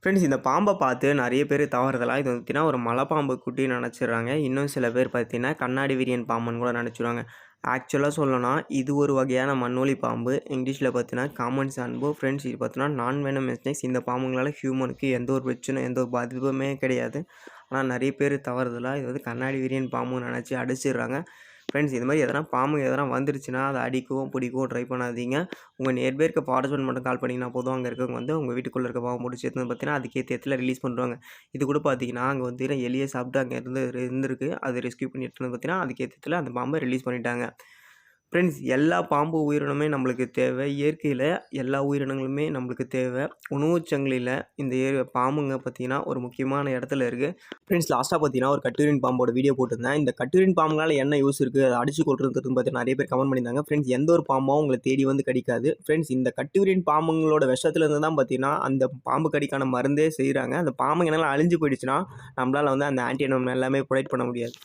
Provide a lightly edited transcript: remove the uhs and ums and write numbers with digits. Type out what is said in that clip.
Friends இந்த பாம்பை பார்த்து நிறைய பேர் தவறுதலா இது பார்த்தீங்கன்னா ஒரு மலைப்பாம்பு குட்டின்னு நினச்சிடுறாங்க. இன்னும் சில பேர் பார்த்தீங்கன்னா கண்ணாடி விரியன் பாம்புன்னு கூட நினச்சிடுவாங்க. ஆக்சுவலாக சொல்லணும்னா இது ஒரு வகையான மண்ணுளி பாம்பு. இங்கிலீஷில் பார்த்தீங்கன்னா காமன் சான்போ. ஃப்ரெண்ட்ஸ் இது பார்த்தீங்கன்னா நான் வெனமஸ் ஸ்னேக்ஸ். இந்த பாம்புங்களால் ஹியூமனுக்கு எந்த ஒரு பிரச்சனை எந்த ஒரு பாதிப்புமே கிடையாது. ஆனால் நிறைய பேர் தவறுதலாக இது வந்து கண்ணாடி விரியன் பாம்புன்னு நினச்சி அடிச்சிடுறாங்க. ஃப்ரெண்ட்ஸ் இது மாதிரி எதனா பாம்பு எதனா வந்துருச்சுன்னா அதை அடிக்கவும் பிடிக்கவும் ட்ரை பண்ணாதீங்க. உங்கள் நியர்பை இருக்க ஃபாரஸ்ட் மட்டும் கால் பண்ணிங்கன்னா போதும். அங்கே இருக்கவங்க வந்து உங்கள் வீட்டுக்குள்ளே இருக்க பாம்பு பிடிச்சி எடுத்துன்னு பார்த்தீங்கன்னா அதுக்கேற்ற இடத்துல ரிலீஸ் பண்ணுவாங்க. இது கூட பார்த்தீங்கன்னா அங்கே வந்து எலியை சாப்பிட்டு அங்கே இருந்திருக்கு. அது ரெஸ்க்யூ பண்ணி எடுத்துன்னு பார்த்தீங்கன்னா அதுக்கேற்ற இடத்துல அந்த பாம்பை ரிலீஸ் பண்ணிட்டாங்க. ஃப்ரெண்ட்ஸ் எல்லா பாம்பு உயிரினமே நம்மளுக்கு தேவை. இயற்கையில் எல்லா உயிரினங்களுமே நம்மளுக்கு தேவை. உணவுச் சங்கிலியில் இந்த பாம்புங்க பார்த்திங்கன்னா ஒரு முக்கியமான இடத்துல இருக்குது. ஃப்ரெண்ட்ஸ் லாஸ்ட்டாக பார்த்தீங்கன்னா ஒரு கட்டுரின் பாம்போட வீடியோ போட்டிருந்தேன். இந்த கட்டுரின் பாம்புனால என்ன யூஸ் இருக்குது, அதை அடிச்சு கொள்றதுன்னு பார்த்தீங்கன்னா நிறைய பேர் கமெண்ட் பண்ணியிருந்தாங்க. ஃப்ரெண்ட்ஸ் எந்த ஒரு பாம்பும் உங்களை தேடி வந்து கடிக்காது. ஃப்ரெண்ட்ஸ் இந்த கட்டுரின் பாம்புங்களோட விஷத்துலேருந்து தான் பார்த்தீங்கன்னா அந்த பாம்பு கடிக்கான மருந்தே செய்கிறாங்க. அந்த பாம்புங்கனால அழிஞ்சு போயிடுச்சுன்னா நம்மளால் வந்து அந்த ஆன்டிவெனம் எல்லாமே ப்ரொவைட் பண்ண முடியாது.